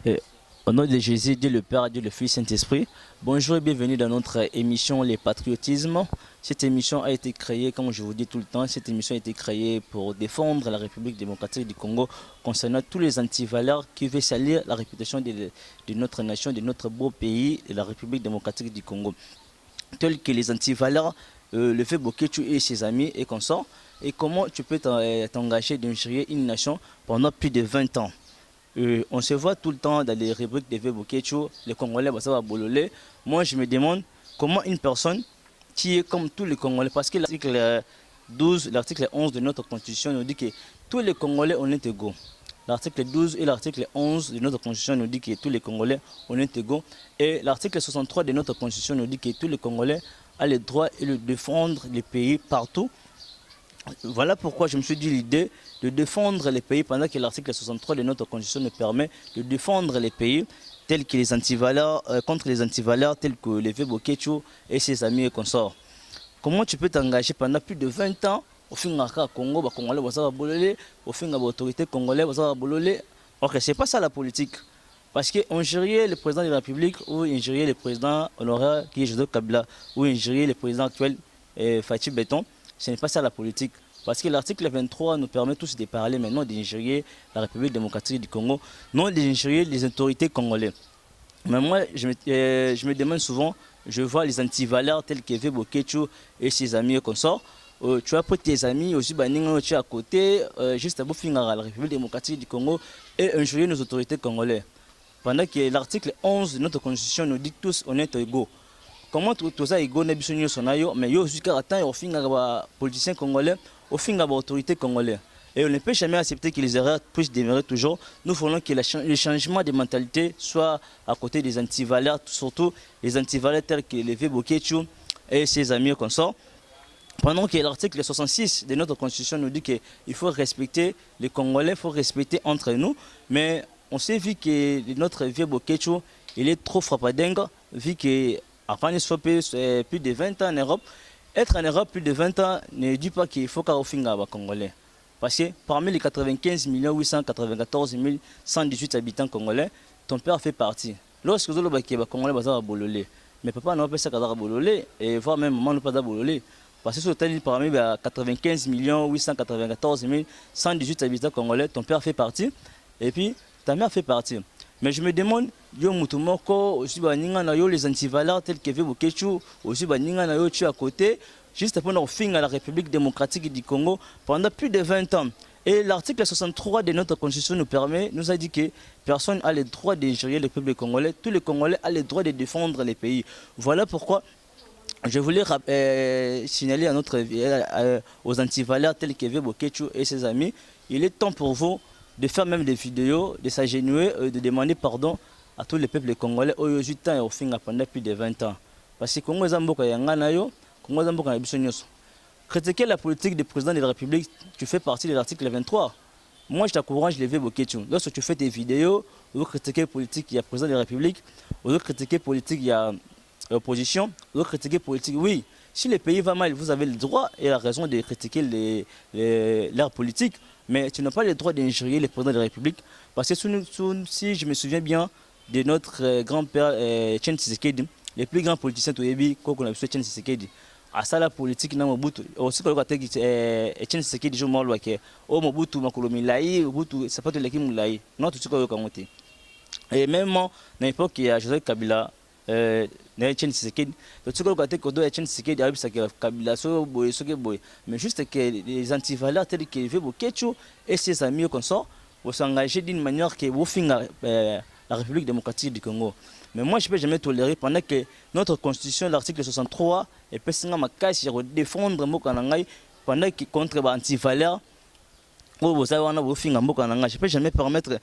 Et au nom de Jésus, Dieu le Père, Dieu le Fils, Saint-Esprit, bonjour et bienvenue dans notre émission Les Patriotismes. Cette émission a été créée, comme je vous dis tout le temps, cette émission a été créée pour défendre la République démocratique du Congo concernant tous les antivaleurs qui veulent salir la réputation de notre nation, de notre beau pays, de la République démocratique du Congo. Tels que les antivaleurs, le fait Boketu et ses amis et consorts, et comment tu peux t'engager d'injurier une nation pendant plus de 20 ans. On se voit tout le temps dans les rubriques de Vebokecho, les Congolais, ça va bololé. Moi, je me demande comment une personne qui est comme tous les Congolais, parce que l'article 12, l'article 11 de notre Constitution nous dit que tous les Congolais, on est égaux. L'article 12 et l'article 11 de notre Constitution nous dit que tous les Congolais, on est égaux. Et l'article 63 de notre Constitution nous dit que tous les Congolais ont le droit de défendre les pays partout. Voilà pourquoi je me suis dit l'idée de défendre les pays pendant que l'article 63 de notre Constitution nous permet de défendre les pays tels que les antivaleurs, contre les antivaleurs tels que les Vebokecho et ses amis et consorts. Comment tu peux t'engager pendant plus de 20 ans au fin de Congo, les Congolais vont bololé, au fin de l'autorité congolaise vont bololé. Ok, c'est pas ça la politique. Parce qu'injurier le président de la République ou injurier le président honoraire qui est Joseph Kabila ou injurier le président actuel Fatou Béton, ce n'est pas ça la politique. Parce que l'article 23 nous permet tous de parler maintenant d'injurier la République démocratique du Congo, non d'injurier les autorités congolaises. Mais moi, je me demande souvent, je vois les antivaleurs tels que Vebokechu et ses amis et consorts. Tu as pris tes amis aussi, tu es à côté, juste à finir la République démocratique du Congo et injurier nos autorités congolaises. Pendant que l'article 11 de notre Constitution nous dit que tous on est égaux. Comment tout ça est égaux, mais il y a aussi au fin des politiciens congolais, au fin des autorités congolaises. Et on ne peut jamais accepter que les erreurs puissent demeurer toujours. Nous voulons que le changement de mentalité soit à côté des antivaleurs, surtout les antivaleurs tels que les Vebokechu et ses amis consorts. Pendant que l'article 66 de notre Constitution nous dit qu'il faut respecter les Congolais, il faut respecter entre nous. Mais on s'est vu que notre Vebokechu, il est trop frappadingue, vu que après plus de 20 ans en Europe. Être en Europe plus de 20 ans ne dit pas qu'il faut qu'à finir les Congolais. Parce que parmi les 95 894 118 habitants congolais, ton père fait partie. Lorsque vous avez les Congolais, vous avez bololé. Mais papa n'a pas ça qu'à bololé, et voire même maman n'a pas bololé. Parce que sur parmi les 95 894 118 habitants congolais, ton père fait partie, et puis ta mère fait partie. Mais je me demande, yo mutumoko aussi les antivaleurs tels que Vebokechu, aussi tu à côté, juste pendant fin à la République démocratique du Congo pendant plus de 20 ans. Et l'article 63 de notre Constitution nous a dit que personne n'a le droit d'injurier le peuple congolais, tous les Congolais ont le droit de défendre les pays. Voilà pourquoi je voulais signaler aux antivaleurs tels que Vebokechu et ses amis, il est temps pour vous de faire même des vidéos, de s'agenouiller, de demander pardon à tous les peuples congolais au 8 ans et au fin pendant plus de 20 ans. Parce que Congo Zamboka Yanganayo, Congo Zamboka Nabisonyoso. Critiquer la politique du président de la République, tu fais partie de l'article 23. Moi, je t'encourage, je l'ai vu. Lorsque tu fais tes vidéos, vous critiquez la politique, il y a président de la République, vous critiquez la politique, il y a l'opposition, vous critiquez la politique, oui. Si le pays va mal, vous avez le droit et la raison de critiquer leur politique. Mais tu n'as pas le droit d'injurier le président de la République. Parce que si je me souviens bien de notre grand-père Etienne Tshisekedi, les plus grands politiciens qu'on a vu Etienne Tshisekedi, à ça la politique na Mobutu, aussi quand on a Etienne Tshisekedi je m'en que oh Mobutu makolomi lai, Mobutu ça peut être l'équipe lai, non tout ce qu'on a commenté. Et même à l'époque il y a Joseph Kabila, Etienne Tshisekedi, tout ce qu'on a dit Etienne Tshisekedi a eu ça Kabila so boy. Mais juste que les antivaleurs tels que Vebokechu et ses amis consorts vont s'engager d'une manière qui vous finir la République démocratique du Congo. Mais moi, je ne peux jamais tolérer pendant que notre constitution, l'article 63, et peut défendre pendant que contre les antivaleurs, je ne peux jamais permettre de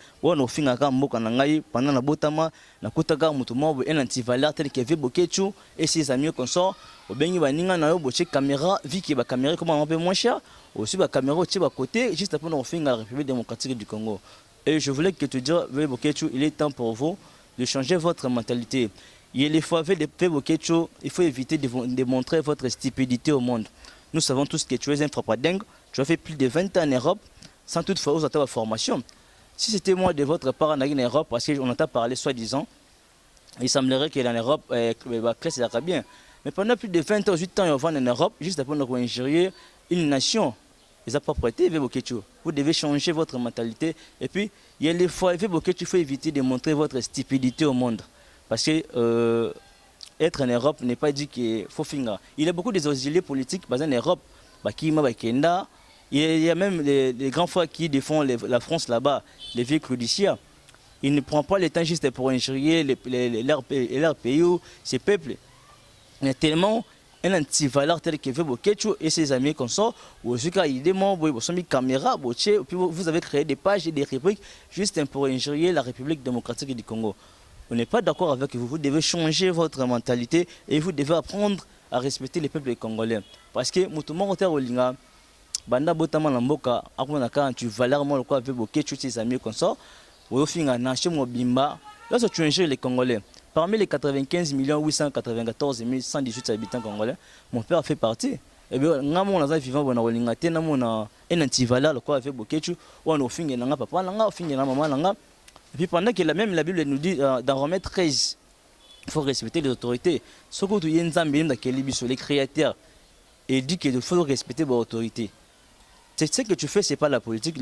pendant la botama, un antivaleur tel que Vebokechu et ses amis consorts. Caméra, vu que la caméra comment on peut moins cher, aussi la caméra au côté, juste après on finit la République démocratique du Congo. Et je voulais que tu dises, Vebokechu, il est temps pour vous de changer votre mentalité. Il faut éviter de montrer votre stupidité au monde. Nous savons tous que tu es un frappadingue, tu as fait plus de 20 ans en Europe, sans toutefois avoir la formation. Si c'était moi de votre part en Europe, parce qu'on entend parler soi-disant, il semblerait qu'en Europe, la classe est bien. Mais pendant plus de 20 ans, 8 ans, on va en Europe, juste après nous ingérer une nation. Ils n'ont pas prêté, vous devez changer votre mentalité. Et puis, il y a les fois, il faut éviter de montrer votre stupidité au monde. Parce que être en Europe n'est pas dit qu'il faut finir. Il y a beaucoup d'exilés politiques basés en Europe. Il y a même les grands frères qui défendent la France là-bas, les vieux clodiciens. Ils ne prennent pas le temps juste pour injurier leur pays ou ses peuples. Il y a tellement un anti-valeur tel que Vebokechu et ses amis comme ça, vous avez des caméras, puis vous avez créé des pages et des rubriques juste pour injurier la République démocratique du Congo. On n'est pas d'accord avec vous, vous devez changer votre mentalité et vous devez apprendre à respecter les peuples congolais. Parce que Moutoumon Olinga, Banda Botama Lamboka, Akunaka, anti-valeur, moi, le quoi, Vebokechu, ses amis comme ça, vous avez un nation mobimba, lorsque tu injures les Congolais. Parmi les 95 894 118 habitants congolais, mon père fait partie. Et bien, nous avons vivant un anti-valeur, le quoi avec Bokechu, ou on a fait un papa, on a fait un maman. Et puis pendant que la Bible nous dit dans Romains 13, il faut respecter les autorités. Ce que tu as les créateurs, et dit qu'il faut respecter vos autorités. Ce que tu fais, ce n'est pas la politique,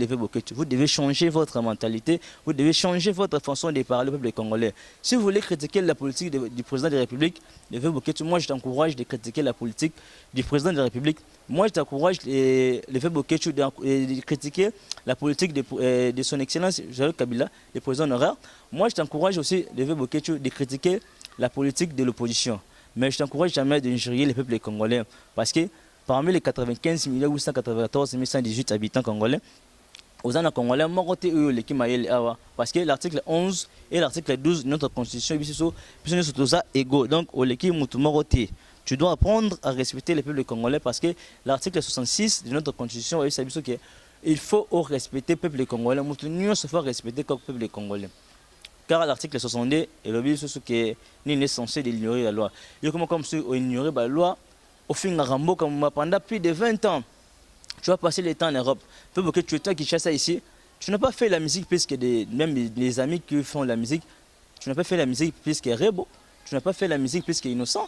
vous devez changer votre mentalité, vous devez changer votre façon de parler au peuple congolais. Si vous voulez critiquer la politique du président de la République, moi je t'encourage de critiquer la politique du président de la République. Moi je t'encourage de critiquer la politique de son excellence Joseph Kabila, le président honoraire. Moi je t'encourage aussi de critiquer la politique de l'opposition. Mais je t'encourage jamais d'injurier le peuple congolais parce que parmi les 95 894 118 habitants congolais, aux gens congolais, parce que l'article 11 et l'article 12 de notre constitution sont tous égaux. Donc, tu dois apprendre à respecter les peuples congolais parce que l'article 66 de notre constitution, il faut respecter le peuple congolais. Nous se faire respecter comme peuple congolais. Car l'article 62 est le ce qui est censé ignorer la loi. Il y a comme si on ignorait la loi. Au fin de pendant plus de 20 ans, tu vas passer le temps en Europe. Peut-être que tu es toi qui chasse ici. Tu n'as pas fait la musique puisque même les amis qui font la musique, tu n'as pas fait la musique puisque Rebo, tu n'as pas fait la musique puisque Innocent.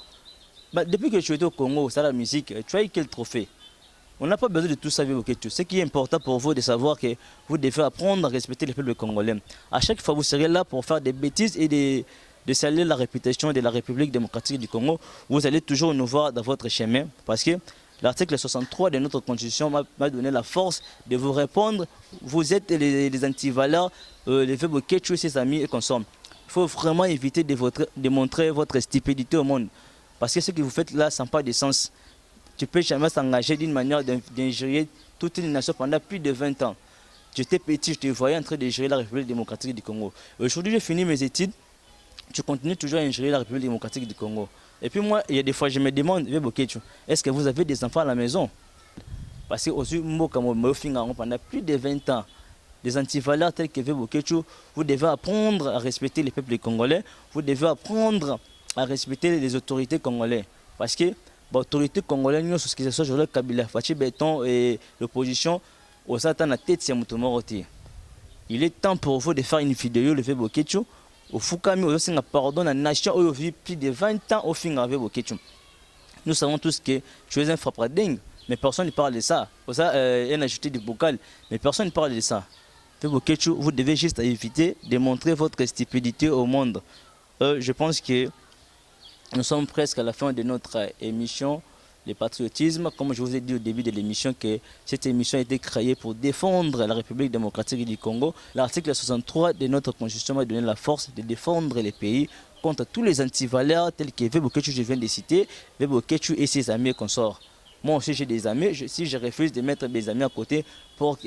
Depuis que tu es au Congo, ça la musique, tu as eu quel trophée? On n'a pas besoin de tout ça. Ce qui est important pour vous de savoir que vous devez apprendre à respecter le peuple congolais. À chaque fois, vous serez là pour faire des bêtises et de saluer la réputation de la République démocratique du Congo, vous allez toujours nous voir dans votre chemin parce que l'article 63 de notre constitution m'a donné la force de vous répondre. Vous êtes les anti-valeurs, les Vebokechu et ses amis et consomment. Il faut vraiment éviter de montrer votre stupidité au monde parce que ce que vous faites là, ça n'a pas de sens. Tu ne peux jamais s'engager d'une manière d'ingérer toute une nation pendant plus de 20 ans. J'étais petit, je te voyais en train de gérer la République démocratique du Congo. Aujourd'hui, j'ai fini mes études. Tu continues toujours à ingérer la République démocratique du Congo. Et puis moi, il y a des fois, je me demande, est-ce que vous avez des enfants à la maison? Parce que pendant plus de 20 ans, des antivaleurs tels que Vebokechu, vous devez apprendre à respecter les peuples congolais, vous devez apprendre à respecter les autorités congolaises. Parce que l'autorité congolaise, nous, ce qui se soit sur le Kabila, Fachi Béton et l'opposition, au Satan la tête, c'est Moutoumoroti. Il est temps pour vous de faire une vidéo, le Vebokechu. Au Fukami, au pardon, la nation où vit plus de 20 ans au fin avec Bokechu. Nous savons tous que tu es un frappeur dingue, mais personne ne parle de ça. Pour ça, il y a ajouté du bocal, mais personne ne parle de ça. Bokechu, vous devez juste éviter de montrer votre stupidité au monde. Je pense que nous sommes presque à la fin de notre émission. Le patriotisme, comme je vous ai dit au début de l'émission, que cette émission a été créée pour défendre la République démocratique du Congo. L'article 63 de notre constitution m'a donné la force de défendre les pays contre tous les antivaleurs tels que Vebokechu, je viens de citer, Vebokechu et ses amis et consorts. Moi aussi j'ai des amis, si je refuse de mettre des amis à côté pour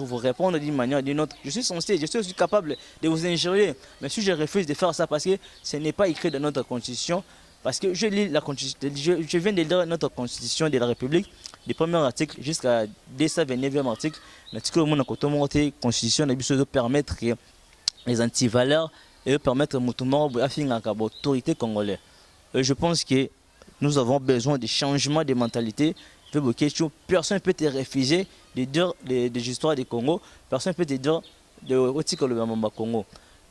vous répondre d'une manière ou d'une autre, je suis aussi capable de vous injurier. Mais si je refuse de faire ça parce que ce n'est pas écrit dans notre constitution, parce que je lis la constitution, je viens de lire notre constitution de la République, du premier article jusqu'à 229e article. L'article de la constitution de permettre que les antivaleurs et permettre à l'autorité congolaise. Je pense que nous avons besoin de changement de mentalité. Personne ne peut te refuser de dire des histoires du Congo. Personne ne peut te dire de Congo.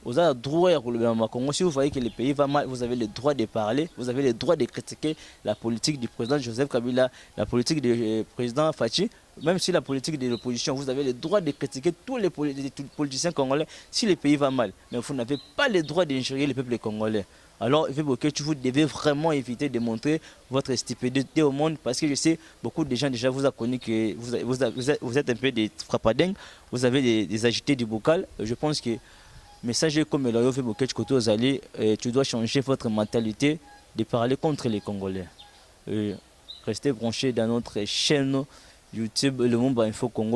Vous avez le droit de Congo. Si vous voyez que le pays va mal, vous avez le droit de parler, vous avez le droit de critiquer la politique du président Joseph Kabila, la politique du président Fachi, même si la politique de l'opposition, vous avez le droit de critiquer tous les politiciens congolais si le pays va mal. Mais vous n'avez pas le droit d'injurer le peuple congolais. Alors, vous devez vraiment éviter de montrer votre stupidité au monde parce que je sais, beaucoup de gens déjà vous ont connu que vous êtes un peu des frappadingues, vous avez des agités du bocal. Je pense que message comme le fait beaucoup de aller, tu dois changer votre mentalité de parler contre les Congolais. Restez branchés dans notre chaîne YouTube Le Mumba Info Congo.